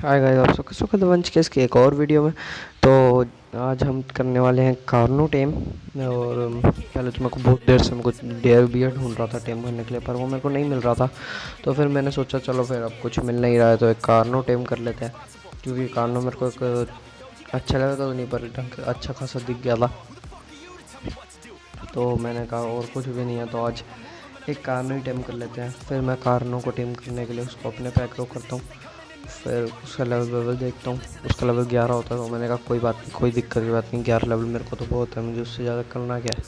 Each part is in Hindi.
हाय गाइस, आप सबका स्वागत है वंश केस की एक और वीडियो में। तो आज हम करने वाले हैं कार्नो टेम। और पहले तो मेरे को बहुत देर से मेरे को डेयर बियर ढूंढ रहा था टेम करने के लिए, पर वो मेरे को नहीं मिल रहा था। तो फिर मैंने सोचा चलो फिर अब कुछ मिल नहीं रहा है तो एक कार्नो टेम कर लेते हैं, क्योंकि कार्नो मेरे को एक अच्छा लगा था तो नहीं, पर ढंग से अच्छा खासा दिख गया था। तो मैंने कहा और कुछ भी नहीं है तो आज एक कार्नो ही टेम कर लेते हैं। फिर मैं कार्नो को टेम करने के लिए उसको अपने पैक रो करता हूँ, फिर उसका लेवल देखता हूँ। उसका लेवल 11 होता है तो मैंने कहा कोई बात नहीं, कोई दिक्कत की बात नहीं, 11 लेवल मेरे को तो बहुत है, मुझे उससे ज़्यादा करना क्या है।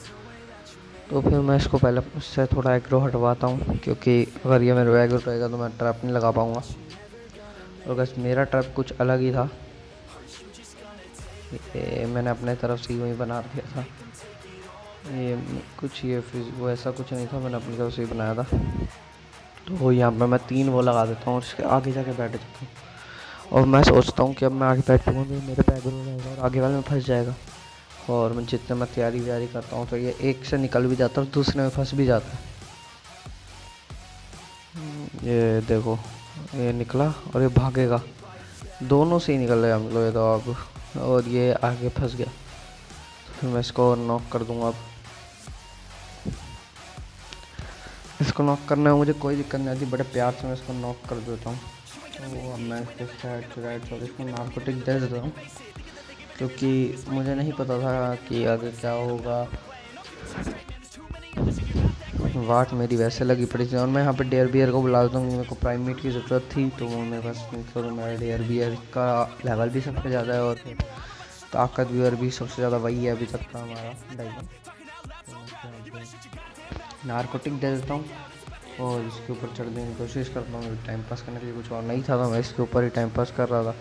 तो फिर मैं इसको पहले उससे थोड़ा एग्रो हटवाता हूँ, क्योंकि अगर ये मेरे एग्रो रहेगा तो मैं ट्रैप नहीं लगा पाऊँगा। और बस मेरा ट्रैप कुछ अलग ही था, ये मैंने अपने तरफ से ही वही बना दिया था। ये कुछ ये वो ऐसा कुछ नहीं था, मैंने अपनी तरफ से ही बनाया था। तो यहाँ पर मैं 3 वो लगा देता हूँ और इसके आगे जाके बैठ जाता हूँ। और मैं सोचता हूँ कि अब मैं आगे बैठूँगा तो मेरे बैग में रहेगा और आगे वाले में फंस जाएगा। और मैं जितने मैं तैयारी व्यारी करता हूँ तो ये एक से निकल भी जाता है और दूसरे में फंस भी जाता है। ये देखो, ये निकला और ये भागेगा, दोनों से ही निकल रहे हम लोग ये तो अब। और ये आगे फंस गया तो फिर मैं इसको नॉक कर दूँगा। अब इसको नॉक करने में मुझे कोई दिक्कत नहीं आती, बड़े प्यार से मैं इसको नॉक कर देता हूँ। तो अब मैं इसको स्टार्ट राइट और इसको नार्कोटिक दे देता हूँ, क्योंकि मुझे नहीं पता था कि आगे क्या होगा। वाट मेरी वैसे लगी पड़ी थी और मैं यहाँ पे डेयर बियर को बुला देता हूँ, मेरे को प्राइम मीट की ज़रूरत थी तो वो मेरे पास नहीं था। तो मेरा डेयर बियर का लेवल भी सबसे ज़्यादा है और ताकत भी सबसे ज़्यादा वही है अभी तक का हमारा डायमंड। तो नार्कोटिक दे देता हूँ और इसके ऊपर चढ़ने की कोशिश करता हूँ। टाइम पास करने के लिए कुछ और नहीं था तो मैं इसके ऊपर ही टाइम पास कर रहा था।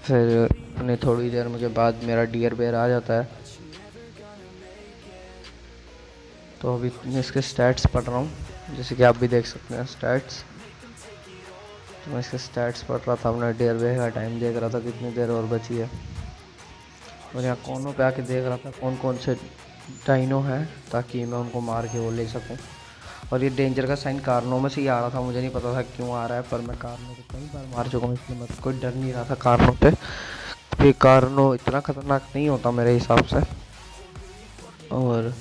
फिर थोड़ी देर के बाद मेरा डियर बेयर आ जाता है। तो अभी मैं इसके स्टैट्स पढ़ रहा हूँ, जैसे कि आप भी देख सकते हैं स्टैट्स। तो मैं इसके स्टैट्स पढ़ रहा था, अपना डियर बेयर का टाइम देख रहा था कितनी देर और बची है। और यहाँ कोनों पे आके देख रहा था कौन कौन से डाइनो हैं, ताकि मैं उनको मार के वो ले सकूँ। और ये डेंजर का साइन कार्नो में से ही आ रहा था, मुझे नहीं पता था क्यों आ रहा है, पर मैं कार्नो को कई बार मार चुका हूँ इसलिए मैं कोई डर नहीं रहा था कार्नो से। क्योंकि कार्नो इतना ख़तरनाक नहीं होता मेरे हिसाब से। और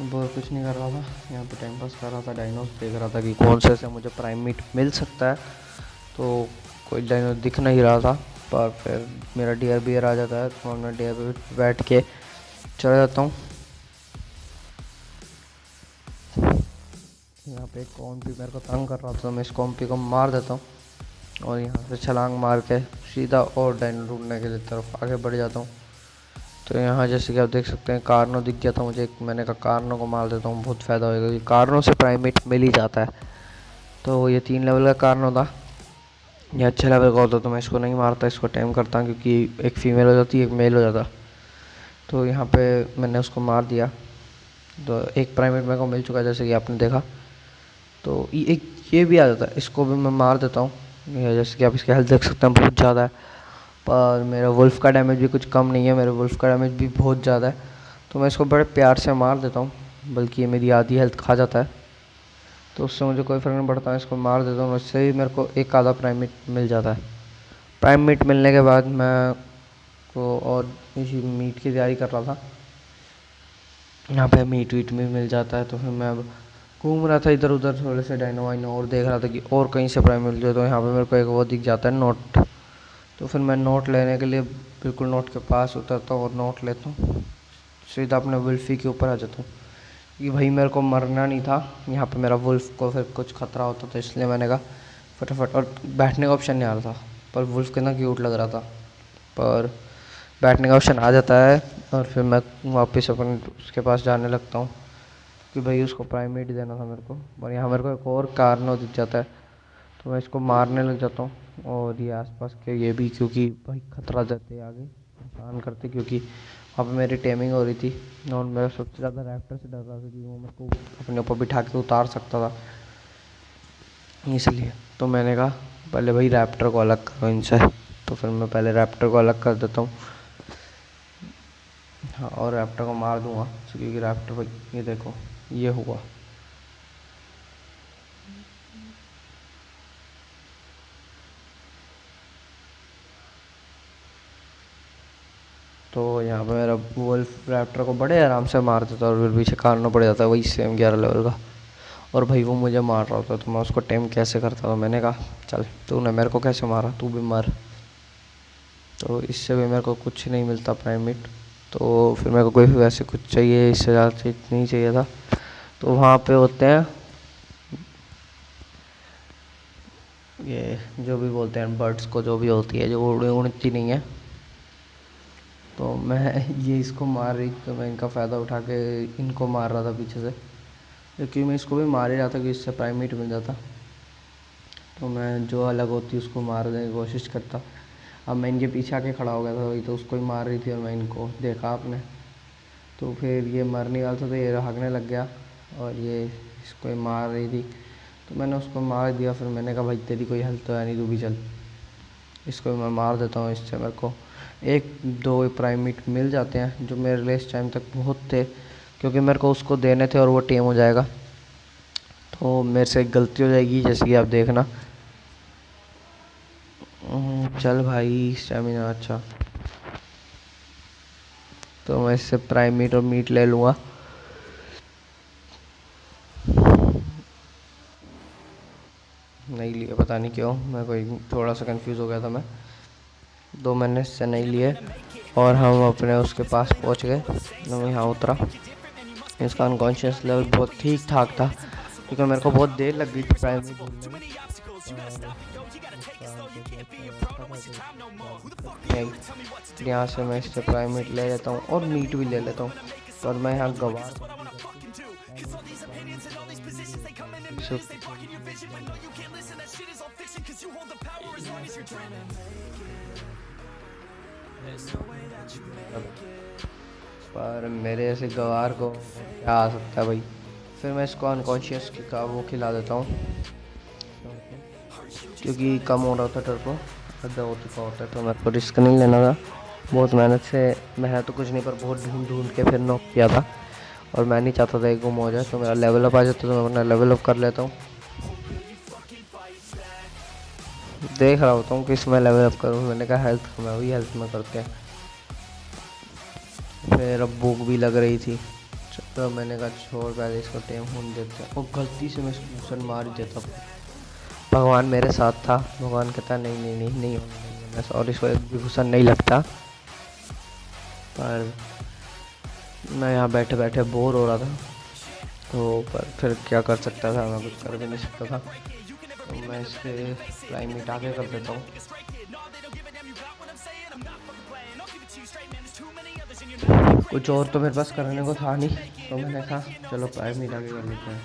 बहुत कुछ नहीं कर रहा था, यहाँ पे टाइम पास कर रहा था, डायनोस देख रहा था कि कौन से मुझे प्राइम मीट मिल सकता है। तो कोई डायनो दिख नहीं रहा था, पर फिर मेरा डियर बियर आ जाता है तो मैं डियर बियर बैठ के चला जाता हूँ। यहाँ पे एक कॉम्पी मेरे को तंग कर रहा था तो मैं इस कॉम्पी को मार देता हूँ और यहाँ से छलांग मार के सीधा और डायनो ढूंढने के लिए तरफ आगे बढ़ जाता हूँ। तो यहाँ जैसे कि आप देख सकते हैं कार्नो दिख गया था मुझे, मैंने कहा कार्नो को मार देता हूँ, बहुत फ़ायदा होगा क्योंकि कार्नो से प्राइमेट मिल ही जाता है। तो ये 3 लेवल का कार्नो था, ये अच्छे लेवल का होता तो मैं इसको नहीं मारता, इसको टाइम करता क्योंकि एक फीमेल हो जाती एक मेल हो जाता। तो यहाँ पे मैंने उसको मार दिया, तो एक प्राइमेट मेरे को मिल चुका है जैसे कि आपने देखा। तो ये भी आ जाता है, इसको भी मैं मार देता हूँ। जैसे कि आप इसकी हेल्थ देख सकते हैं बहुत ज़्यादा है, पर मेरा वुल्फ का डैमेज भी कुछ कम नहीं है, मेरे वुल्फ का डैमेज भी बहुत ज़्यादा है। तो मैं इसको बड़े प्यार से मार देता हूँ, बल्कि ये मेरी आधी हेल्थ खा जाता है तो उससे मुझे कोई फ़र्क नहीं पड़ता, इसको मार देता हूँ, उससे ही मेरे को एक आधा प्राइम मीट मिल जाता है। प्राइम मीट मिलने के बाद मैं को और इसी मीट की तैयारी कर रहा था। यहाँ पे मीट वीट भी मिल जाता है तो फिर मैं अब घूम रहा था इधर उधर, थोड़े से डायनो वाइनो और देख रहा था कि और कहीं से प्राइम मिल जाए। तो यहाँ पे मेरे को एक वो दिख जाता है नोट, तो फिर मैं नोट लेने के लिए बिल्कुल नोट के पास उतरता हूँ और नोट लेता हूँ, सीधा अपने वुल्फी के ऊपर आ जाता हूँ कि भाई मेरे को मरना नहीं था। यहाँ पे मेरा वुल्फ को फिर कुछ खतरा होता तो इसलिए मैंने कहा फटाफट, और बैठने का ऑप्शन नहीं आ रहा था, पर वुल्फ कितना क्यूट लग रहा था, पर बैठने का ऑप्शन आ जाता है। और फिर मैं वापस अपन उसके पास जाने लगता हूँ कि भाई उसको प्राइमेट देना था मेरे को। और यहाँ मेरे को एक और कार्नो दिख जाता है तो मैं इसको मारने लग जाता हूँ। और ये आसपास के ये भी, क्योंकि भाई खतरा देते आगे नुकसान करते, क्योंकि वहाँ पे मेरी टेमिंग हो रही थी और मैं सबसे ज़्यादा रैप्टर से डर रहा था कि वो मेरे को अपने ऊपर बिठा के उतार सकता था, इसलिए। तो मैंने कहा पहले भाई रैप्टर को अलग करो इनसे, तो फिर मैं पहले रैप्टर को अलग कर देता हूँ। हाँ, और रैप्टर को मार दूंगा क्योंकि रैप्टर भाई ये देखो ये हुआ। तो यहाँ पे मेरा वुल्फ रैप्टर को बड़े आराम से मार देता और फिर पीछे खाना पड़ जाता है वही सेम 11 लेवल का। और भाई वो मुझे मार रहा होता तो मैं उसको टेम कैसे करता था। मैंने कहा चल तूने मेरे को कैसे मारा, तू भी मार। तो इससे भी मेरे को कुछ नहीं मिलता प्राइमेट, तो फिर मेरे को कोई वैसे कुछ चाहिए, इससे ज़्यादा नहीं चाहिए था। तो वहाँ पे होते हैं ये जो भी बोलते हैं बर्ड्स को, जो भी होती है जो उड़ती नहीं है। तो मैं ये इसको मार रही, तो मैं इनका फ़ायदा उठा के इनको मार रहा था पीछे से, क्योंकि मैं इसको भी मार ही रहा था कि इससे प्राइमेट मिल जाता। तो मैं जो अलग होती उसको मारने की कोशिश करता। अब मैं इनके पीछे आके खड़ा हो गया था वही, तो उसको ही मार रही थी और मैं इनको देखा आपने। तो फिर ये मरने वाला था तो ये भागने लग गया और ये इसको ही मार रही थी, तो मैंने उसको मार दिया। फिर मैंने कहा भाई तेरी कोई हेल्प तो है नहीं, तू भी चल, इसको मैं मार देता हूँ। इससे मेरे को 1-2 प्राइमेट मिल जाते हैं जो मेरे लिए इस टाइम तक बहुत थे, क्योंकि मेरे को उसको देने थे और वो टेम हो जाएगा। तो मेरे से एक गलती हो जाएगी, जैसे कि आप देखना। चल भाई स्टेमिना अच्छा, तो मैं इससे प्राइमेट और मीट ले लूँगा। नहीं लिए, पता नहीं क्यों, मैं कोई थोड़ा सा कंफ्यूज हो गया था मैं। 2 महीने से नहीं लिए और हम अपने उसके पास पहुंच गए। मैं यहाँ उतरा, इसका अनकॉन्शियस लेवल बहुत ठीक ठाक था, क्योंकि मेरे को बहुत देर लग गई थी प्राइमरी ढूंढने में। यहाँ से मैं इससे प्राइमेट ले लेता हूँ और मीट भी ले लेता हूँ। और मैं यहाँ गवार पर मेरे ऐसे गवार को क्या आ सकता है भाई। फिर मैं इसको अनकॉन्शियस का वो खिला देता हूँ, क्योंकि कम हो रहा था टर्बो, आधा हो चुका होता है, तो मेरे को रिस्क नहीं लेना था। बहुत मेहनत से, मैं तो कुछ नहीं पर बहुत ढूंढ ढूंढ के फिर नॉक किया था, और मैं नहीं चाहता था एक गुम हो जाए। तो मेरा लेवल अप आ जाता, तो मैं अपना लेवल अप कर लेता हूँ। देख रहा होता हूँ कि इसमें लेवल अप करूँ। मैंने कहा हेल्थ कम है, वही हेल्थ में करते हैं। फिर अब भूख भी लग रही थी, तो मैंने कहा छोड़ पहले इसको टेम होने देते हैं। और गलती से मैं इसको घुसन मार ही देता। भगवान मेरे साथ था, भगवान कहता नहीं नहीं नहीं नहीं होने, और इसको एक भी घुसन नहीं लगता। पर मैं यहाँ बैठे बैठे बोर हो रहा था, तो पर फिर क्या कर सकता था, मैं कुछ कर भी नहीं सकता था। तो मैं इसके प्राइमेट आगे कर देता हूँ। कुछ और तो मेरे पास करने को था नहीं, तो मैंने कहा चलो प्राइमेट आगे कर लेते हैं।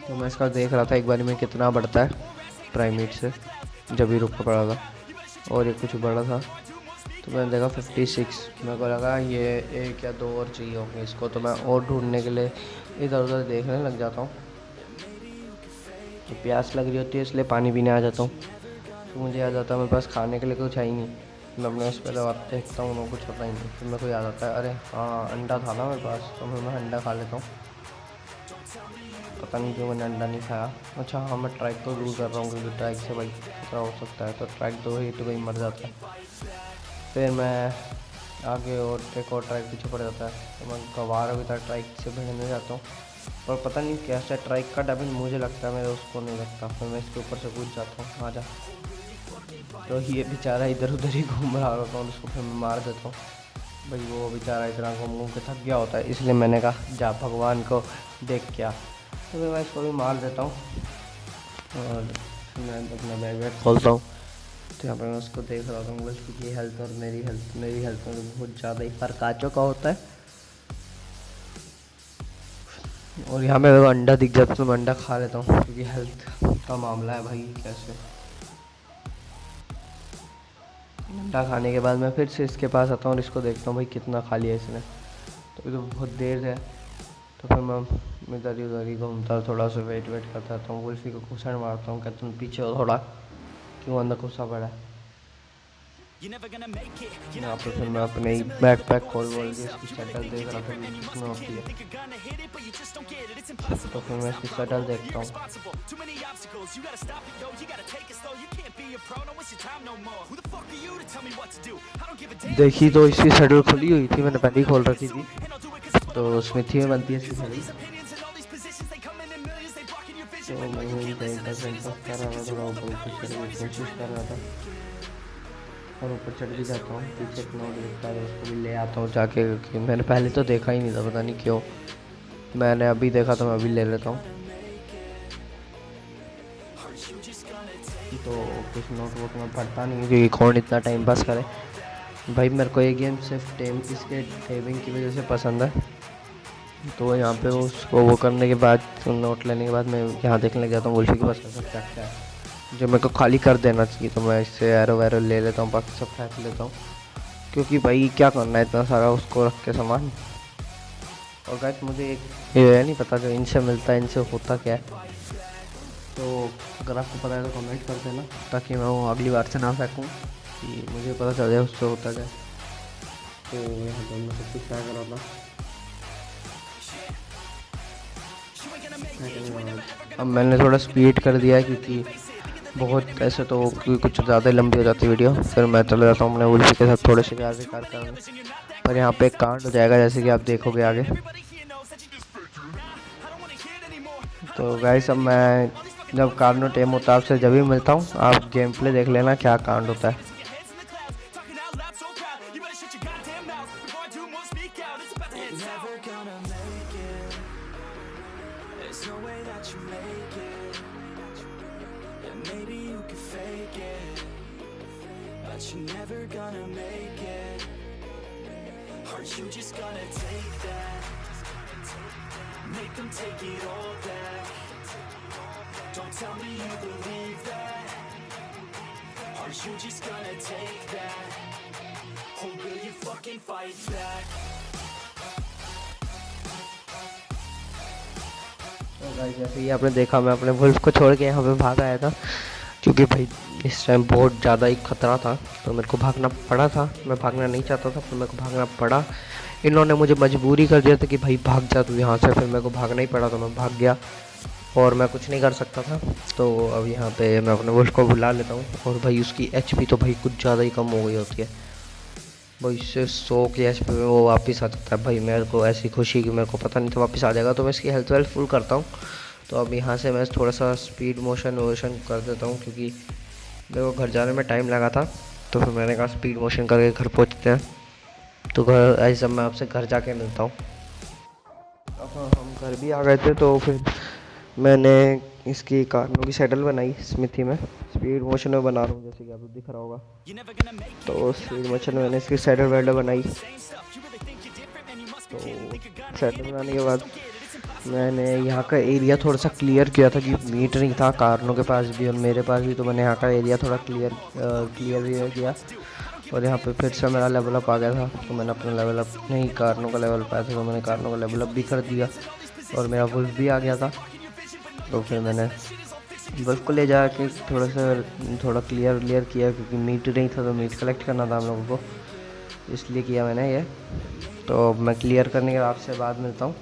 तो मैं इसका देख रहा था एक बार में कितना बढ़ता है प्राइमेट से, जब ही रुका पड़ा था और ये कुछ बड़ा था। तो मैंने देखा 56। मेरे को लगा ये 1 या 2 और चाहिए होंगे इसको, तो मैं और ढूंढने के लिए इधर उधर देखने लग जाता हूँ। तो प्यास लग रही होती है इसलिए पानी पीने आ जाता हूँ। तो मुझे याद आता है मेरे पास खाने के लिए कुछ है ही नहीं। मैं अपने उस पर देखता हूँ, मैं कुछ पता ही नहीं। फिर मेरे को याद आता है अरे हाँ अंडा था ना मेरे पास, तो मैं अंडा खा लेता हूँ। पता नहीं क्यों मैंने अंडा नहीं खाया। अच्छा हाँ, मैं ट्रैक को दूर कर रहा हूँ, क्योंकि ट्रैक से भाई खतरा हो सकता है। तो ट्रैक 2 हिट भाई मर जाता है। फिर मैं आगे और एक और ट्रैक पीछे पड़ जाता है, तो मैं गवार अभी तक ट्रैक से भिड़ने जाता हूँ। और पता नहीं कैसे ट्रैक का डैमेज मुझे लगता है, मेरे उसको नहीं लगता। फिर मैं इसके ऊपर से कूद जाता हूँ, आ जा। तो ये बेचारा इधर उधर ही घूम रहा होता हूँ, उसको फिर मैं मार देता हूँ। भाई वो बेचारा इतना घूम घूम के थक गया होता है, इसलिए मैंने कहा जा भगवान को देख क्या। तो मैं इसको भी मार देता हूँ और मैं अपना बैग वैग खोलता हूँ। तो यहाँ पर मैं उसको देख रहा हूँ, उसकी हेल्थ और मेरी हेल्थ में बहुत ज़्यादा ही फर्क आ चुका होता है। और यहाँ पे अंडा दिख जाता तो मैं अंडा खा लेता हूँ, क्योंकि हेल्थ का मामला है भाई। कैसे अंडा खाने के बाद मैं फिर से इसके पास आता हूँ और इसको देखता हूँ भाई कितना खा लिया इसने। तो ये तो बहुत देर है। तो फिर मैं इधर ही घूमता, थोड़ा सा वेट करता था। वुल्फी को घुसन मारता हूँ, कहता हूँ पीछे हो थोड़ा, क्यों अंदर घुसा पड़ा है। यहाँ पर फिर मैं अपने ही बैक पैक खोल के इसकी शटल देख रहा था किसमें होती है। तो फिर मैं इसकी शटल देखता हूँ, obstacles. You gotta stop it, yo, you gotta take it slow. You can't be a pro, don't waste your time no more. Who the fuck are you to tell me what to do? I don't give a damn. देखी तो इसकी शेड्यूल खुली हुई थी, मैंने पहले ही खोल रखी थी, तो स्मिथी में बनती है इसकी शेड्यूल। तो मैं वही टाइम पास कर रहा था, थोड़ा ऊपर ऊपर चढ़ने की कोशिश कर रहा था, और ऊपर चढ़ भी जाता हूँ। पीछे एक नोट दिखता है, उसको भी ले आता हूँ जाके, क्योंकि मैंने पहले तो देखा ही नहीं था, पता नहीं क्यों मैंने अभी देखा, तो मैं अभी ले लेता हूँ। तो कुछ नोट वोट में पढ़ता नहीं है, क्योंकि कौन इतना टाइम पास करे भाई। मेरे को ये गेम सिर्फ इसके टेमिंग की वजह से पसंद है। तो यहाँ पे उसको वो करने के बाद, नोट लेने के बाद, मैं यहाँ देखने लग जाता हूँ वुल्फी के पास कैसा क्या है, जो मेरे को खाली कर देना चाहिए। तो मैं इससे एरो वैरो ले लेता हूँ, बाकी सब फेंक लेता हूँ, क्योंकि भाई क्या करना है इतना सारा उसको रख के सामान। और गाइस मुझे एक ये नहीं पता जो इनसे मिलता है, इनसे होता क्या है। तो अगर आपको पता है तो कमेंट कर देना, ताकि मैं वो अगली बार से ना फेंकूँ, कि मुझे पता चल जाए उससे होता क्या। तो यहाँ पर मैं सब कुछ क्या कर रहा था, अब मैंने थोड़ा स्पीड कर दिया है, क्योंकि बहुत ऐसे तो कुछ ज़्यादा लंबी हो जाती है वीडियो। फिर मैं चला जाता हूँ अपने वुल्फी के साथ थोड़े शिकार करने, पर यहाँ पे एक कांड हो जाएगा, जैसे कि आप देखोगे आगे। तो गाइस अब मैं जब कार्नो टेम होता है आपसे जब भी मिलता हूँ, आप गेम प्ले देख लेना क्या कांड होता है। You're never gonna make it. Are you just gonna take that? Make them take it all back. Don't tell me you believe that. Are you just gonna take that? Or will you fucking fight back? तो गाइस जैसे ही आपने देखा, मैं अपने वुल्फ को छोड़ के यहाँ पे भाग आया था, क्योंकि भाई इस टाइम बहुत ज़्यादा ही खतरा था, तो मेरे को भागना पड़ा था। मैं भागना नहीं चाहता था, फिर मेरे को भागना पड़ा। इन्होंने मुझे मजबूरी कर दिया था कि भाई भाग जा तू यहाँ से, फिर मेरे को भागना ही पड़ा, तो मैं भाग गया, और मैं कुछ नहीं कर सकता था। तो अब यहाँ पे मैं अपने वुल्फ को बुला लेता हूँ, और भाई उसकी एचपी तो भाई कुछ ज़्यादा ही कम हो गई होती है भाई, इससे 100 की एचपी में वो वापस आ जाता है भाई। मेरे को ऐसी खुशी कि मेरे को पता नहीं था वापस आ जाएगा, तो मैं इसकी हेल्थ वेल्थ फुल करता हूँ। तो अब यहाँ से मैं थोड़ा सा स्पीड मोशन कर देता हूँ, क्योंकि मेरे को घर जाने में टाइम लगा था। तो फिर मैंने कहा स्पीड मोशन करके घर पहुँचते हैं। तो घर ऐसे मैं आपसे घर जाके मिलता हूँ। अब हम घर भी आ गए थे, तो फिर मैंने इसकी कार्नो की सैडल बनाई स्मिथी में, स्पीड मोशन में बना रहा हूँ, जैसे कि आपको दिख रहा होगा। तो स्पीड मोशन में मैंने इसकी सैडल वैडल बनाई। तो सैडल बनाने के बाद मैंने यहाँ का एरिया थोड़ा सा क्लियर किया था, कि मीट नहीं था कार्नो के पास भी और मेरे पास भी, तो मैंने यहाँ का एरिया थोड़ा क्लियर किया। और यहाँ पे फिर से मेरा लेवल अप आ गया था, तो मैंने अपना लेवल अप नहीं कार्नो का लेवल पाया था, तो मैंने कार्नो का लेवल अप भी कर दिया, और मेरा वुल्फ भी आ गया था। तो फिर मैंने वुल्फ को ले जाके थोड़ा क्लियर किया, क्योंकि मीट नहीं था, तो मीट कलेक्ट करना था हम लोगों को, इसलिए किया मैंने ये। तो मैं क्लियर करने के आपसे बाद मिलता हूँ।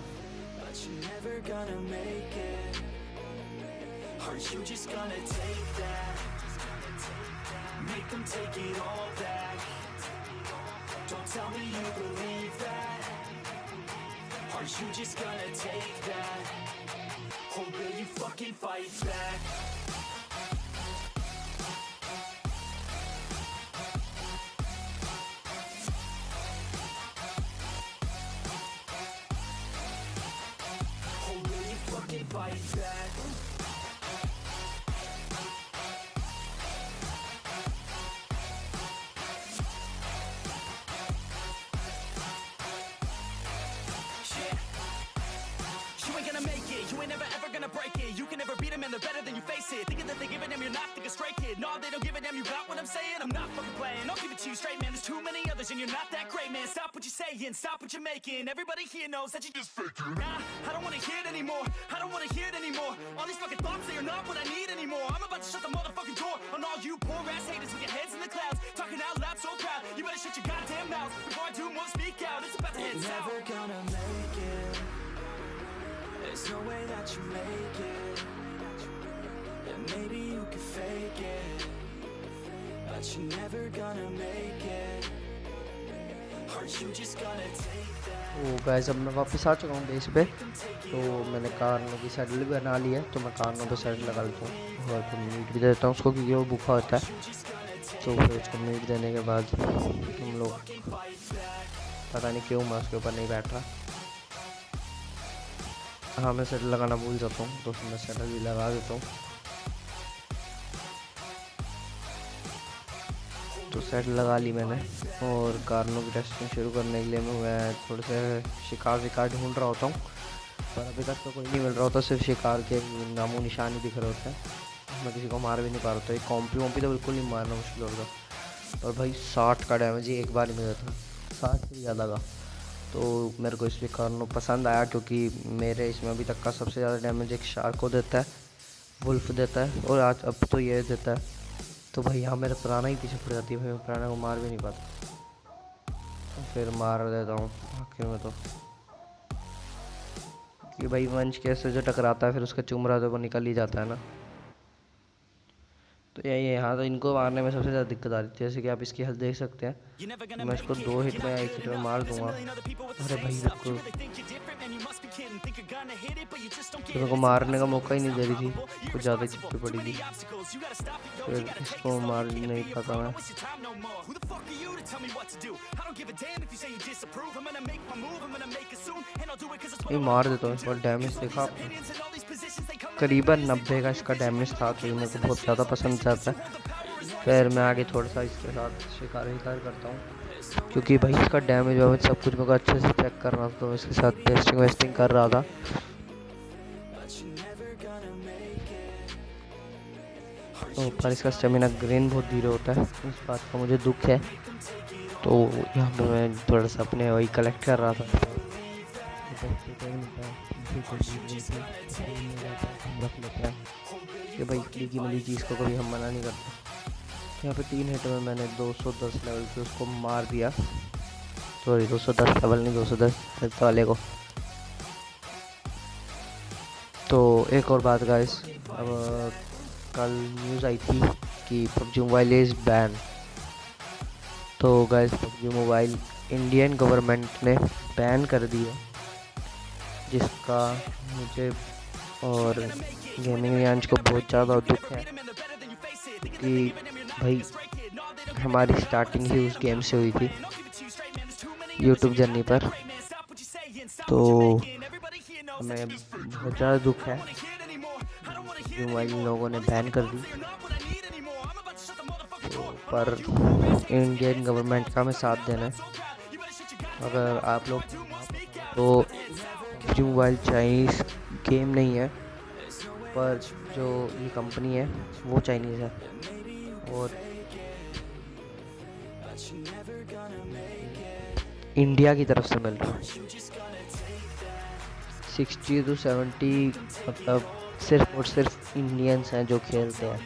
You just gonna take that, or will you fucking fight back? Or will you fucking fight back? Thinking that they give a damn, you're not thinking straight, kid. No, they don't give a damn, you got what I'm saying? I'm not fucking playing, I'll give it to you straight, man. There's too many others and you're not that great, man. Stop what you're saying, stop what you're making. Everybody here knows that you just faking. Nah, I don't wanna hear it anymore, I don't wanna hear it anymore. All these fucking thoughts, they are not what I need anymore. I'm about to shut the motherfucking door on all you poor ass haters with your heads in the clouds, talking out loud so proud. You better shut your goddamn mouth before I do more, speak out. It's about to head south. Never gonna make it, there's no way that you make it. Maybe you can fake it, but you're never gonna make it. Aren't you just gonna take that? तो गाइस अब मैं वापस आ चुका हूँ बेस पे। तो मैंने कार्नो की सैडल भी बना ली है, तो मैं कार्नो पे सैडल लगा लेता हूँ और फिर मीट भी दे देता हूँ उसको, क्योंकि वो भूखा होता है। तो फिर उसको मीट देने के बाद हम लोग, पता नहीं क्यों मैं उसके ऊपर नहीं बैठ रहा। हाँ, मैं सैडल लगाना भूल जाता हूँ, तो फिर मैं सैडल भी लगा देता हूँ। तो सैडल लगा ली मैंने, और कार्नो की टेस्टिंग शुरू करने के लिए मैं थोड़े से शिकार ढूंढ रहा होता हूँ, पर अभी तक तो कोई नहीं मिल रहा होता, सिर्फ शिकार के नामो निशान ही दिख रहे होते हैं। मैं किसी को मार भी नहीं पा रहा था। एक कॉम्पी वॉम्पी तो बिल्कुल नहीं मारना मुश्किल होगा। और भाई 60 का डैमेज ही एक बार ही मिला था, 60 से ज़्यादा का। तो मेरे को इसलिए कार्नो पसंद आया, क्योंकि मेरे इसमें अभी तक का सबसे ज़्यादा डैमेज एक शार्क को देता है, वुल्फ देता है, और आज अब तो ये देता है। तो भाई यहाँ मेरा पुराना ही पीछे पड़ जाती है, भाई मैं पुराना को मार भी नहीं पाता। तो फिर मार देता हूँ आखिर में। तो कि भाई वंश कैसे जो टकराता है फिर उसका चुमरा तो वो निकल ही जाता है ना। तो यही है, यहाँ तो इनको मारने में सबसे ज़्यादा दिक्कत आ रही है। जैसे कि आप इसकी हेल्थ देख सकते हैं, तो मैं इसको 2 हिट में या 1 हिट में मार दूंगा। अरे भाई रुको, तो मेरे को मारने का मौका ही नहीं दे रही थी, कुछ ज़्यादा ही चिपकी पड़ी थी। फिर इसको मार नहीं पाता मैं। ये मार देता हूँ, इस बार डैमेज देखा आपने, करीबन 90 का इसका डैमेज था, तो मेरे को बहुत ज़्यादा पसंद आता है। फिर मैं आगे थोड़ा सा इसके साथ शिकार करता हूँ, क्योंकि भाई इसका डैमेज वैमेज सब कुछ मेरे को अच्छे से चेक करना था, तो इसके साथ टेस्टिंग वेस्टिंग कर रहा था। तो पर इसका स्टेमिना ग्रेन बहुत धीरे होता है, इस बात का मुझे दुख है। तो यहाँ पे मैं थोड़ा सा अपने वही कलेक्ट कर रहा था। रख लेते हैं कि भाई फ्रीकी मिली चीज़ को कभी हम मना नहीं करते। यहाँ पे 3 हिट में मैंने 210 लेवल पे उसको मार दिया। सॉरी 210 लेवल नहीं, 210 हेल्थ वाले को। तो एक और बात गाइस, अब कल न्यूज़ आई थी कि PUBG मोबाइल इज़ बैन। तो guys PUBG mobile Indian government ने बैन कर दी है, जिसका मुझे और गेमिंग यांच को बहुत ज़्यादा दुख है, कि भाई हमारी स्टार्टिंग ही उस गेम से हुई थी यूट्यूब जर्नी पर। तो हमें बहुत ज़्यादा दुख है जो मोबाइल लोगों ने बैन कर दी। तो पर इंडियन गवर्नमेंट का हमें साथ देना है। अगर आप लोग तो PUBG मोबाइल चाइनीज़ गेम नहीं है, पर जो ये कंपनी है वो चाइनीज़ है, और इंडिया की तरफ से मिल रहा है। 60 to 70 मतलब सिर्फ और सिर्फ इंडियंस हैं जो खेलते हैं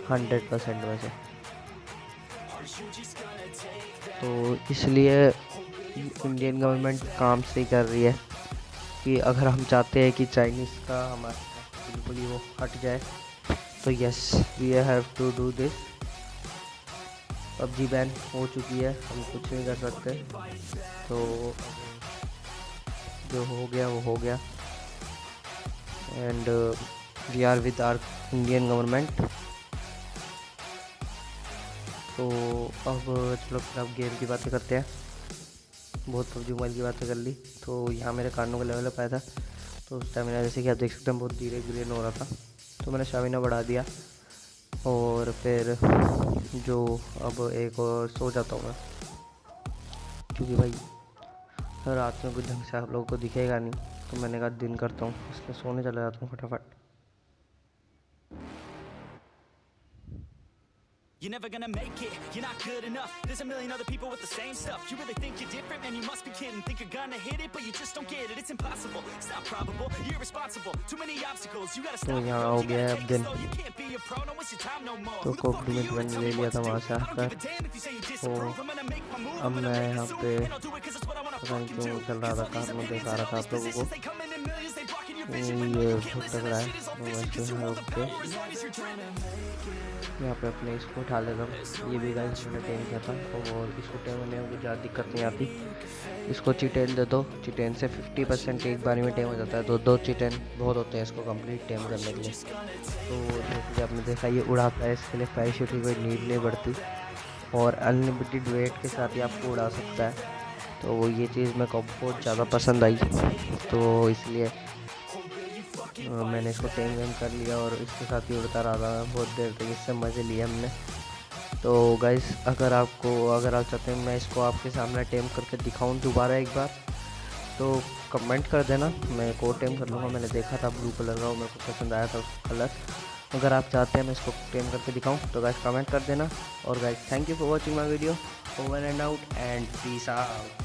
100% में से। तो इसलिए इंडियन गवर्नमेंट काम से ही कर रही है कि अगर हम चाहते हैं कि चाइनीज़ का हमारा बिल्कुल ही वो हट जाए, तो yes we have to do this. PUBG ban हो चुकी है, हम कुछ नहीं कर सकते। तो जो हो गया वो हो गया, and we are with our Indian government. तो अब चलो फिर अब गेम की बातें करते हैं। बहुत PUBG मोबाइल की बातें कर ली। तो यहाँ मेरे कानों का लेवल अप आया था, तो उस टाइम जैसे कि आप देख सकते हैं बहुत धीरे ग्रेन हो रहा था, तो मैंने स्टैमिना बढ़ा दिया। और फिर जो अब एक और सो जाता हूँ मैं, क्योंकि भाई रात में कुछ ढंग से आप लोगों को दिखेगा नहीं, तो मैंने कहा दिन करता हूँ, इसलिए सोने चला जाता हूँ फटाफट। You're never gonna make it, you're not good enough. There's a million other people with the same stuff. You really think you're different, man, you must be kidding. Think you're gonna hit it, but you just don't get it. It's impossible, it's not probable, you're irresponsible. Too many obstacles, you gotta stop. तो यहाँ हो गया अब दिन। You can't be a pro, don't waste your time no more. तो कॉम्प्लीमेंट मैंने ले लिया था वहाँ से आकर। तो अब मैं यहाँ पे पता नहीं क्यों चल रहा था, कार्नो दिखा रहा था आप लोगों को। ये बहुत तगड़ा है। तो मैं इसको यहाँ रोक के यहाँ पे अपने इसको उठा लेता हूँ। ये भी गाइस मैंने टेम किया था और इसको टेम करने में मुझे ज़्यादा दिक्कत नहीं आती। इसको चिटेन दे दो, चिटेन से 50% एक बारी में टेम हो जाता है, तो 2 चिटेन बहुत होते हैं इसको कंप्लीट टेम करने के लिए। तो जैसे कि आपने देखा ये उड़ाता है, इसके लिए पैराशूट की कोई नीड नहीं पड़ती और अनलिमिटेड वेट के साथ ही आपको उड़ा सकता है। तो वो ये चीज़ मेरे को बहुत ज़्यादा पसंद आई, तो इसलिए मैंने इसको टेम वेम कर लिया और इसके साथ ही उड़ता रहा था बहुत देर तक। इससे मज़े लिए हमने। तो गाइस अगर आप चाहते हैं मैं इसको आपके सामने टेम करके दिखाऊं दोबारा एक बार, तो कमेंट कर देना, मैं को टेम कर लूँगा। मैंने देखा था ब्लू कलर का, मेरे को पसंद आया था उसका कलर। अगर आप चाहते हैं मैं इसको टेम करके दिखाऊं तो गाइस कमेंट कर देना। और guys thank you for watching my video. Over and out and peace out.